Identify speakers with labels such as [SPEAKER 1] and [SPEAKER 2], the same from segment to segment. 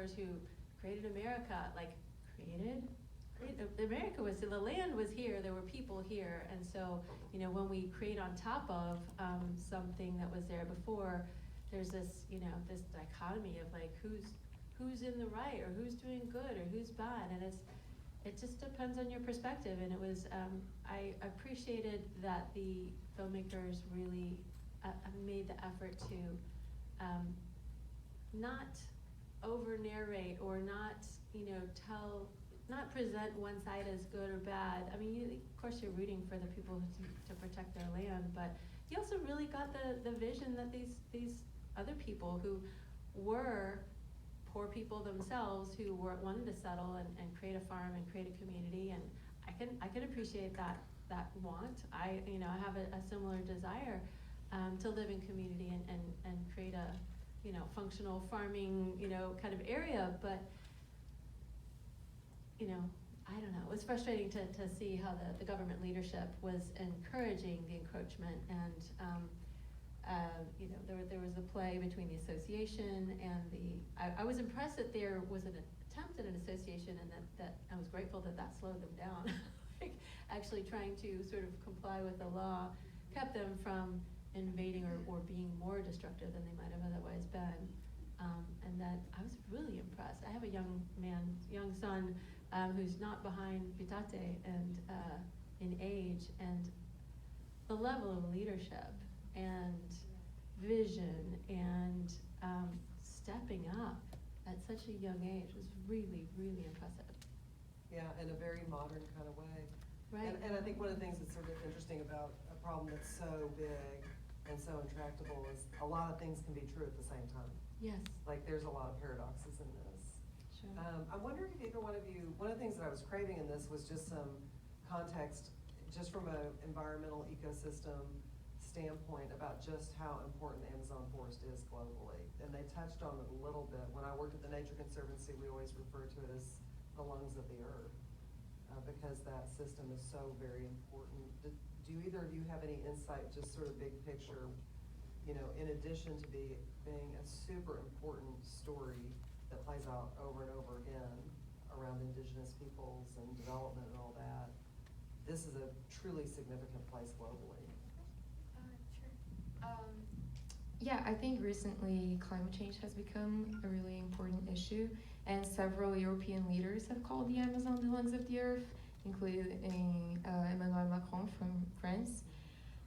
[SPEAKER 1] settlers who created America, America was, the land was here, there were people here, and so, you know, when we create on top of something that was there before, there's this, you know, this dichotomy of like who's in the right, or who's doing good, or who's bad, and it just depends on your perspective. And it was, I appreciated that the filmmakers really made the effort to not over narrate, or not, you know, not present one side as good or bad. I mean, of course you're rooting for the people to protect their land, but you also really got the vision that these other people who were poor people themselves, who wanted to settle and create a farm and create a community, and I can appreciate that want. I have a similar desire to live in community and create a, you know, functional farming, you know, kind of area, but, you know, I don't know, it was frustrating to see how the government leadership was encouraging the encroachment, and you know, there was a play between the association and I was impressed that there was an attempt at an association, and that I was grateful that slowed them down. Like, actually trying to sort of comply with the law kept them from invading or being more destructive than they might have otherwise been. And that I was really impressed. I have a young son who's not behind Bitate and in age, and the level of leadership and vision and stepping up at such a young age was really, really impressive.
[SPEAKER 2] Yeah, in a very modern kind of way.
[SPEAKER 1] Right.
[SPEAKER 2] And I think one of the things that's sort of interesting about a problem that's so big and so intractable is a lot of things can be true at the same time.
[SPEAKER 1] Yes.
[SPEAKER 2] Like, there's a lot of paradoxes in this.
[SPEAKER 1] Sure.
[SPEAKER 2] I'm wondering if either one of you, one of the things that I was craving in this was just some context, just from an environmental ecosystem standpoint, about just how important the Amazon forest is globally. And they touched on it a little bit. When I worked at the Nature Conservancy, we always referred to it as the lungs of the earth, because that system is so very important. Do either of you have any insight, just sort of big picture, you know, in addition to being a super important story that plays out over and over again around indigenous peoples and development and all that, this is a truly significant place globally.
[SPEAKER 3] Sure. Yeah, I think recently climate change has become a really important issue, and several European leaders have called the Amazon the lungs of the earth, including Emmanuel Macron from France.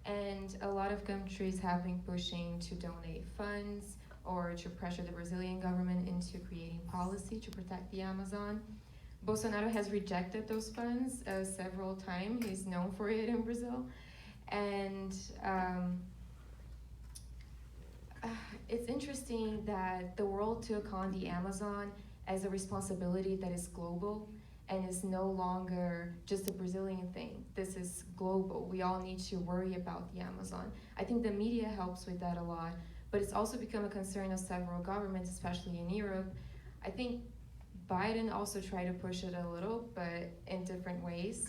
[SPEAKER 3] And a lot of countries have been pushing to donate funds or to pressure the Brazilian government into creating policy to protect the Amazon. Bolsonaro has rejected those funds several times. He's known for it in Brazil. And it's interesting that the world took on the Amazon as a responsibility that is global and is no longer just a Brazilian thing. This is global. We all need to worry about the Amazon. I think the media helps with that a lot, but it's also become a concern of several governments, especially in Europe. I think Biden also tried to push it a little, but in different ways.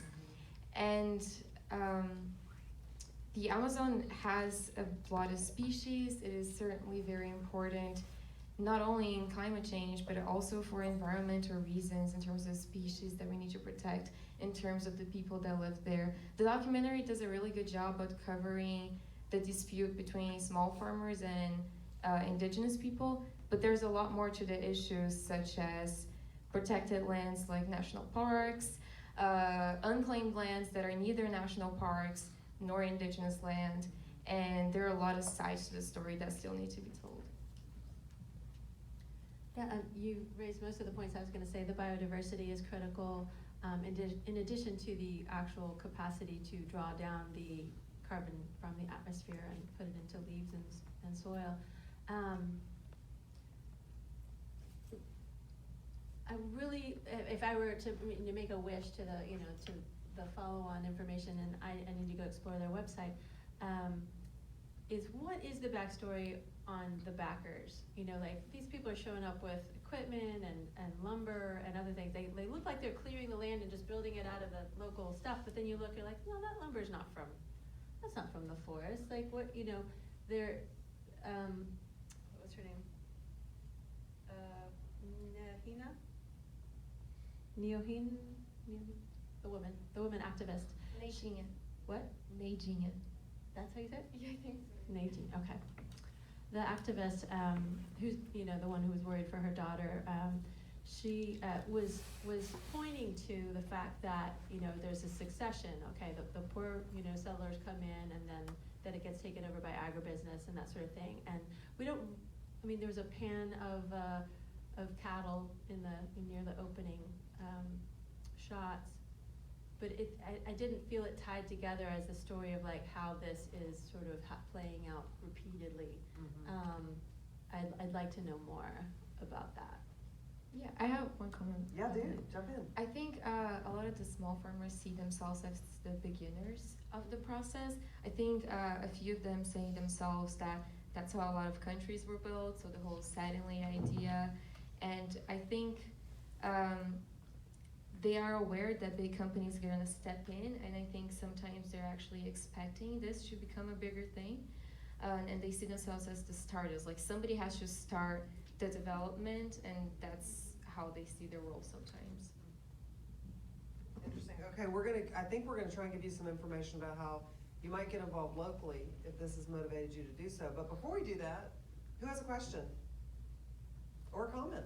[SPEAKER 3] And the Amazon has a lot of species. It is certainly very important, not only in climate change, but also for environmental reasons, in terms of species that we need to protect, in terms of the people that live there. The documentary does a really good job of covering the dispute between small farmers and indigenous people, but there's a lot more to the issues, such as protected lands like national parks, unclaimed lands that are neither national parks nor indigenous land, and there are a lot of sides to the story that still need to be told.
[SPEAKER 1] Yeah, you raised most of the points I was going to say. The biodiversity is critical, in addition to the actual capacity to draw down the carbon from the atmosphere and put it into leaves and soil. I really, if I were to make a wish to the follow-on information, and I need to go explore their website, is what is the backstory on the backers? You know, like, these people are showing up with equipment and lumber and other things. They look like they're clearing the land and just building it out of the local stuff, but then you look, you're like, no, that lumber's not from, that's not from the forest. Like, what, you know, they're, what's her name? the woman activist.
[SPEAKER 3] Neijinha.
[SPEAKER 1] What?
[SPEAKER 3] Neijinha.
[SPEAKER 1] That's how you say it?
[SPEAKER 3] Yeah, I think so.
[SPEAKER 1] Neji, okay. The activist, who's, you know, the one who was worried for her daughter, she was pointing to the fact that, you know, there's a succession, okay, the poor, you know, settlers come in and then it gets taken over by agribusiness and that sort of thing. And we don't, I mean, there was a pan of cattle near the opening shots, but I didn't feel it tied together as the story of like how this is sort of playing out repeatedly. I'd like to know more about that.
[SPEAKER 3] Yeah, I have one comment.
[SPEAKER 2] Yeah, dude, jump in.
[SPEAKER 3] I think a lot of the small farmers see themselves as the beginners of the process. I think a few of them say themselves that that's how a lot of countries were built, so the whole satellite idea. And I think they are aware that big companies are going to step in, and I think sometimes they're actually expecting this to become a bigger thing. And they see themselves as the starters, like somebody has to start the development, and that's how they see their role sometimes.
[SPEAKER 2] Interesting. Okay, I think we're gonna try and give you some information about how you might get involved locally if this has motivated you to do so. But before we do that, who has a question? Or a comment?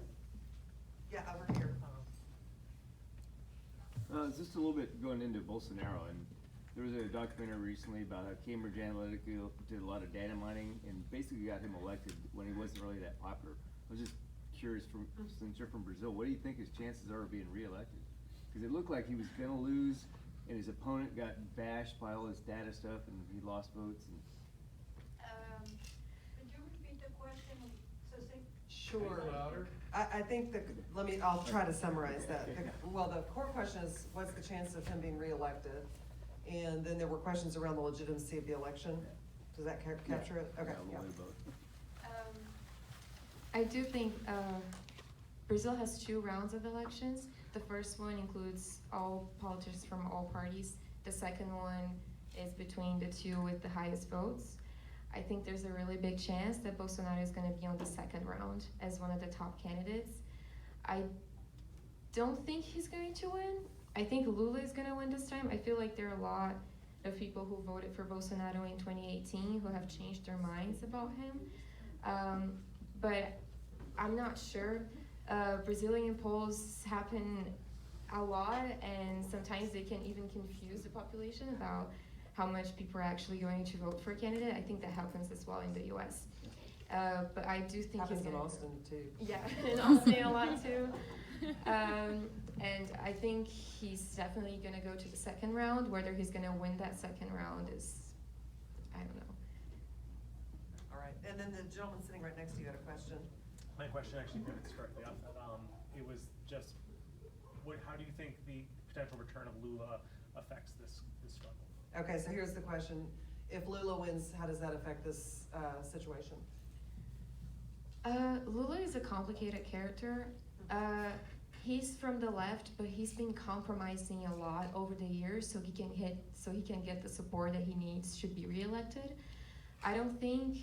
[SPEAKER 2] Yeah, over here.
[SPEAKER 4] Just a little bit going into Bolsonaro, and there was a documentary recently about how Cambridge Analytica did a lot of data mining and basically got him elected when he wasn't really that popular. I was just curious, since you're from Brazil, what do you think his chances are of being reelected? Because it looked like he was gonna lose, and his opponent got bashed by all his data stuff, and he lost votes. And
[SPEAKER 5] Could you repeat the question succinct?
[SPEAKER 2] Sure. I think I'll try to summarize that. Well, the core question is, what's the chance of him being reelected? And then there were questions around the legitimacy of the election. Does that capture it? Okay.
[SPEAKER 4] yeah, a little bit of both.
[SPEAKER 3] I do think Brazil has 2 rounds of elections. The first one includes all politicians from all parties. The second one is between the 2 with the highest votes. I think there's a really big chance that Bolsonaro is going to be on the second round as one of the top candidates. I don't think he's going to win. I think Lula is going to win this time. I feel like there are a lot of people who voted for Bolsonaro in 2018 who have changed their minds about him. But I'm not sure. Brazilian polls happen a lot, and sometimes they can even confuse the population about how much people are actually going to vote for a candidate. I think that happens as well in the US. But I do think
[SPEAKER 2] Happens
[SPEAKER 3] he's
[SPEAKER 2] in
[SPEAKER 3] gonna,
[SPEAKER 2] Austin too.
[SPEAKER 3] Yeah, in Austin a lot too. And I think he's definitely gonna go to the second round. Whether he's gonna win that second round is, I don't know.
[SPEAKER 2] All right, and then the gentleman sitting right next to you had a question.
[SPEAKER 6] My question actually pivots directly off that. It was just, how do you think the potential return of Lula affects this struggle?
[SPEAKER 2] Okay, so here's the question. If Lula wins, how does that affect this situation?
[SPEAKER 3] Lula is a complicated character. He's from the left, but he's been compromising a lot over the years so he can get the support that he needs to be reelected. I don't think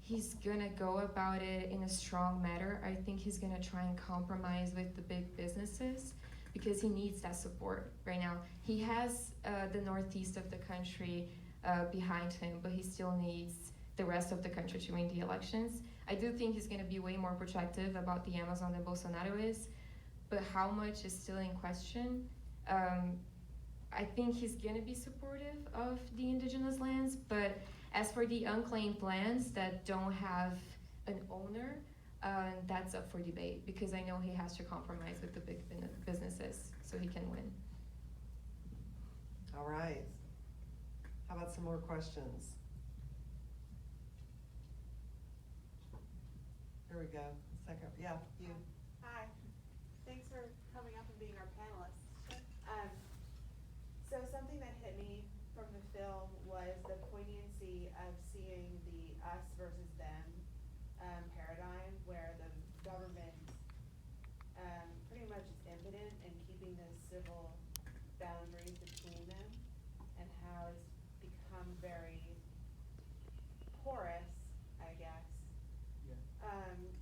[SPEAKER 3] he's gonna go about it in a strong manner. I think he's gonna try and compromise with the big businesses because he needs that support right now. He has the northeast of the country behind him, but he still needs the rest of the country to win the elections. I do think he's gonna be way more protective about the Amazon than Bolsonaro is, but how much is still in question. I think he's gonna be supportive of the indigenous lands, but as for the unclaimed lands that don't have an owner, that's up for debate because I know he has to compromise with the big businesses so he can win.
[SPEAKER 2] All right. How about some more questions? Here we go. Second, yeah, you.
[SPEAKER 7] Hi, thanks for coming up and being our panelists. So something that hit me from the film was the poignancy of seeing the us versus them paradigm where the government pretty much is impotent in keeping the civil boundaries between them, and how it's become very porous, I guess.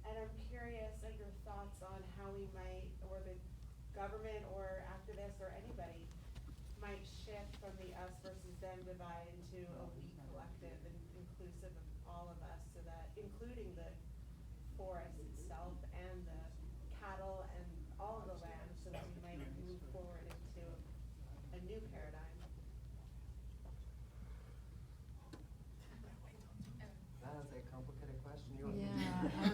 [SPEAKER 7] And I'm curious of your thoughts on how we might, or the government or activists or anybody might shift from the us versus them divide into a we collective and inclusive of all of us, so that, including the forest itself and the cattle and all of the land, so that we might move forward into a new paradigm.
[SPEAKER 2] That is a complicated question.
[SPEAKER 1] Yeah.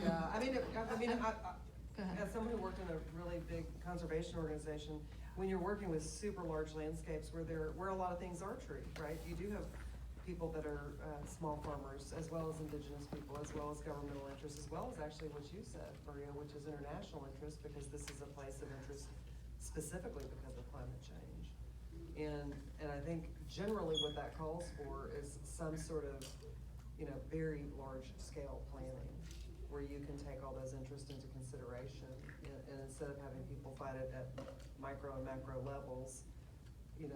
[SPEAKER 2] Yeah, I mean,
[SPEAKER 1] Go ahead.
[SPEAKER 2] as someone who worked in a really big conservation organization, when you're working with super large landscapes where a lot of things are tree, right? You do have people that are, small farmers, as well as indigenous people, as well as governmental interests, as well as actually what you said, Maria, which is international interest, because this is a place of interest specifically because of climate change. And I think generally what that calls for is some sort of, very large scale planning, where you can take all those interests into consideration, and instead of having people fight it at micro and macro levels,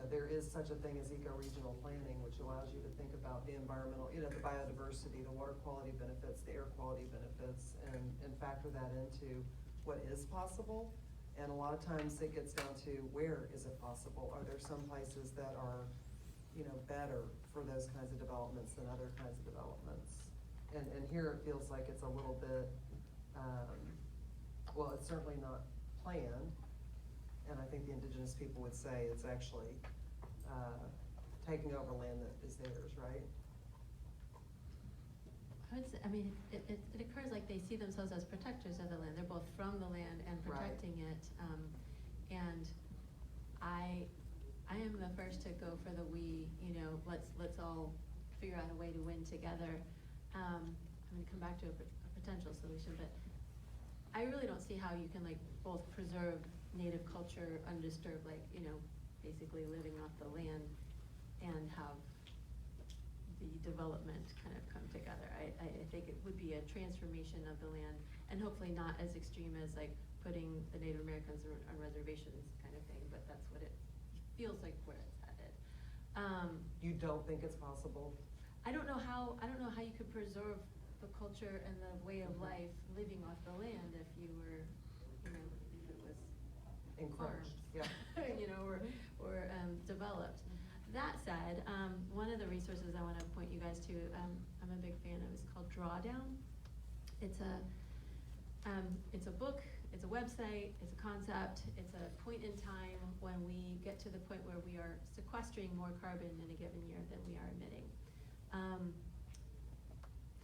[SPEAKER 2] there is such a thing as eco-regional planning, which allows you to think about the environmental, the biodiversity, the water quality benefits, the air quality benefits, and factor that into what is possible. And a lot of times it gets down to, where is it possible? Are there some places that are, better for those kinds of developments than other kinds of developments? And here it feels like it's a little bit, well, it's certainly not planned. And I think the indigenous people would say it's actually, taking over land that is theirs, right?
[SPEAKER 1] I would say, it occurs like they see themselves as protectors of the land. They're both from the land and
[SPEAKER 2] Right.
[SPEAKER 1] protecting it. And I am the first to go for the let's all figure out a way to win together. I'm gonna come back to a potential solution, but I really don't see how you can both preserve native culture undisturbed, basically living off the land, and have the development kind of come together. I think it would be a transformation of the land, and hopefully not as extreme as putting the Native Americans on reservations kind of thing, but that's what it feels like where it's headed.
[SPEAKER 2] You don't think it's possible?
[SPEAKER 1] I don't know how you could preserve the culture and the way of life living off the land if you were, if it was
[SPEAKER 2] Encroached,
[SPEAKER 1] farmed,
[SPEAKER 2] yeah.
[SPEAKER 1] or developed. That said, one of the resources I want to point you guys to, I'm a big fan of, is called Drawdown. It's a book, it's a website, it's a concept, it's a point in time when we get to the point where we are sequestering more carbon in a given year than we are emitting.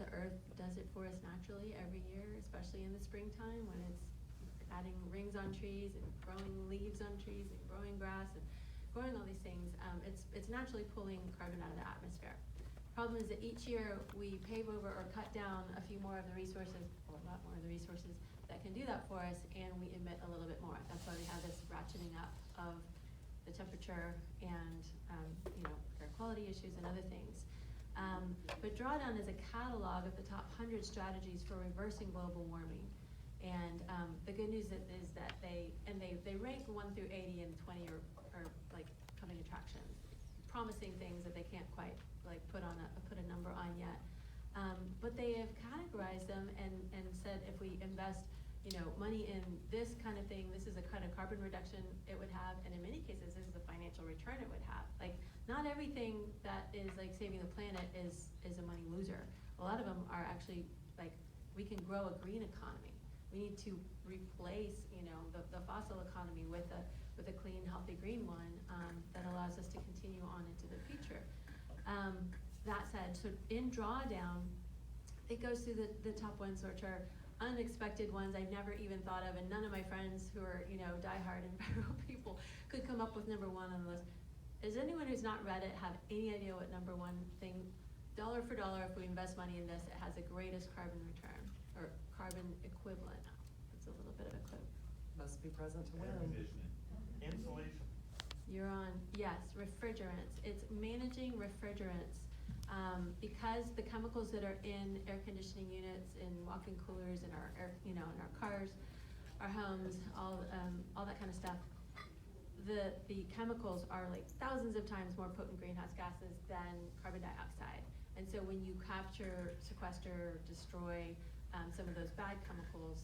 [SPEAKER 1] The earth does it for us naturally every year, especially in the springtime when it's adding rings on trees and growing leaves on trees and growing grass and growing all these things. It's naturally pulling carbon out of the atmosphere. Problem is that each year we pave over or cut down a few more of the resources, or a lot more of the resources that can do that for us, and we emit a little bit more. That's why we have this ratcheting up of the temperature and air quality issues and other things. But Drawdown is a catalog of the top 100 strategies for reversing global warming. And the good news is that they rank 1 through 80, and 20 are coming attractions, promising things that they can't quite put a number on yet. But they have categorized them and said if we invest money in this kind of thing, this is a kind of carbon reduction it would have, and in many cases this is the financial return it would have. Not everything that is saving the planet is a money loser. A lot of them are actually we can grow a green economy. We need to replace the fossil economy with a clean, healthy green one that allows us to continue on into the future. That said, so in Drawdown, it goes through the top ones, which are unexpected ones I've never even thought of, and none of my friends who are diehard environmental people could come up with number 1 on the list. Does anyone who's not read it have any idea what number 1 thing, dollar for dollar, if we invest money in this, it has the greatest carbon return, or carbon equivalent? It's a little bit of a clue.
[SPEAKER 2] Must be present to
[SPEAKER 8] Air
[SPEAKER 2] win.
[SPEAKER 8] conditioning. Insulation.
[SPEAKER 1] You're on, yes, refrigerants. It's managing refrigerants. Because the chemicals that are in air conditioning units, in walk-in coolers, in our in our cars, our homes, all that kind of stuff, the chemicals are thousands of times more potent greenhouse gases than carbon dioxide. And so when you capture, sequester, destroy some of those bad chemicals,